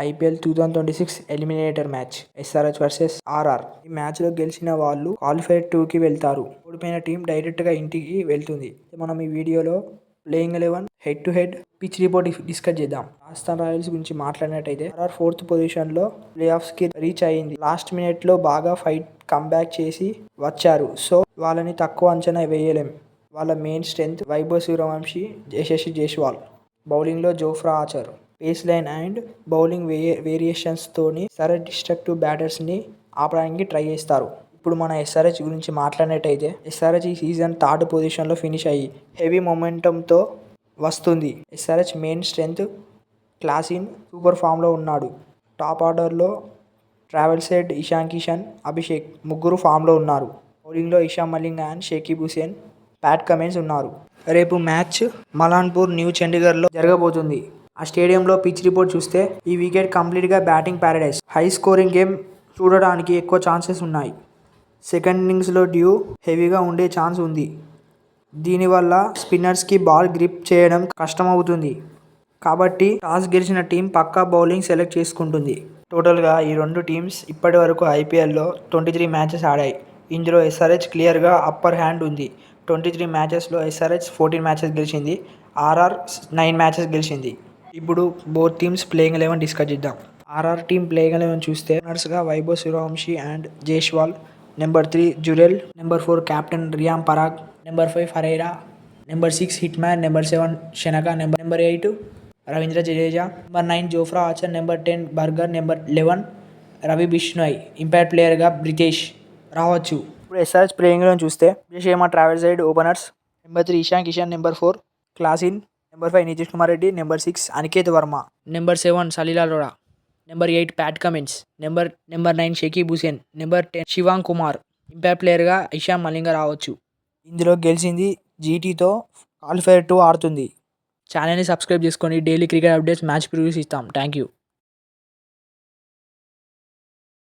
IPL 2026 eliminator match SRH versus RR. ఈ మ్యాచ్లో గెలిచిన వాళ్ళు క్వాలిఫైర్ 2కి వెళ్తారు. ఓడిపోయిన టీం డైరెక్ట్గా ఇంటికి వెళ్తుంది. మనం ఈ వీడియోలో playing 11 head to head pitch report discuss చేద్దాం. రాజస్థాన్ రాయల్స్ గురించి మాట్లాడినట్టయితే ఆర్ఆర్ 4th పొజిషన్లో ప్లే ఆఫ్స్కి రీచ్ అయింది. లాస్ట్ మినిట్లో బాగా ఫైట్ కమ్బ్యాక్ చేసి వచ్చారు. సో వాళ్ళని తక్కువ అంచనా వేయలేం. వాళ్ళ మెయిన్ స్ట్రెంగ్త్ వైభవ్ సూర్యవంశీ, యశస్వి జైస్వాల్. బౌలింగ్లో Jofra Archer. Pace line and bowling వేరియేషన్స్తోని ఎస్ఆర్హెచ్ డిస్ట్రక్టివ్ బ్యాటర్స్ని ఆపడానికి ట్రై చేస్తారు. ఇప్పుడు మన ఎస్ఆర్హెచ్ గురించి మాట్లాడినట్టయితే ఎస్ఆర్హెచ్ ఈ సీజన్ 3rd పొజిషన్లో ఫినిష్ అయ్యి హెవీ మొమెంటంతో వస్తుంది. SRH main strength Klaasen super ఫామ్లో ఉన్నాడు. టాప్ ఆర్డర్లో ట్రావెల్స్ హెడ్, ఇషాన్ కిషన్, అభిషేక్ ముగ్గురు ఫామ్లో ఉన్నారు. బౌలింగ్లో Ishan Malinga and Shakib Hussain, Pat Cummins ఉన్నారు. రేపు మ్యాచ్ మలాన్పూర్, న్యూ చండీగఢ్లో జరగబోతుంది. ఆ స్టేడియంలో పిచ్ రిపోర్ట్ చూస్తే ఈ వీకెండ్ కంప్లీట్గా batting Paradise. High scoring game చూడడానికి ఎక్కువ ఛాన్సెస్ ఉన్నాయి. సెకండ్ ఇన్నింగ్స్లో డ్యూ హెవీగా ఉండే ఛాన్స్ ఉంది. దీనివల్ల స్పిన్నర్స్కి బాల్ గ్రిప్ చేయడం కష్టమవుతుంది. కాబట్టి టాస్ గెలిచిన టీం పక్కా బౌలింగ్ సెలెక్ట్ చేసుకుంటుంది. టోటల్గా ఈ రెండు టీమ్స్ ఇప్పటి వరకు ఐపీఎల్లో 23 మ్యాచెస్ ఆడాయి. ఇందులో ఎస్ఆర్హెచ్ క్లియర్గా అప్పర్ హ్యాండ్ ఉంది. 23 మ్యాచెస్లో ఎస్ఆర్హెచ్ 14 మ్యాచెస్ గెలిచింది. ఆర్ఆర్ 9 మ్యాచెస్ గెలిచింది. ఇప్పుడు బోత్ టీమ్స్ ప్లేయింగ్ 11 డిస్కస్ చేద్దాం. ఆర్ఆర్ టీం ప్లేయింగ్ 11 చూస్తే ఓపెనర్స్గా Vaibhav Suryavanshi and Jaiswal, number 3 Jurel, number 4 captain Riyan Parag, number 5 Ferreira, number 6 hitman, number 7 Shanaka, number 8 Ravindra Jadeja, number 9 Jofra Archer, number 10 Burger, number 11 Ravi Bishnoi. Impact ప్లేయర్గా బ్రితేష్ రావచ్చు. ఇప్పుడు ఎస్ఆర్హెచ్ ప్లేయింగ్ 11 చూస్తే శేమ Travis Head openers, number 3 Ishan Kishan, number 4 Klaasen, number 5 Nitish Kumar Reddy, number 6 Aniket Varma, number 7 Salil Arora, number 8 Pat Cummins, number 9 Shakib Hussain, number 10 Shivang Kumar. Impact ప్లేయర్గా ఇషాన్ మలింగ రావచ్చు. ఇందులో గెలిచింది జీటీతో qualifier 2 ఆడుతుంది. ఛానల్ని సబ్స్క్రైబ్ చేసుకొని daily cricket updates, match previews ఇస్తాం. Thank you.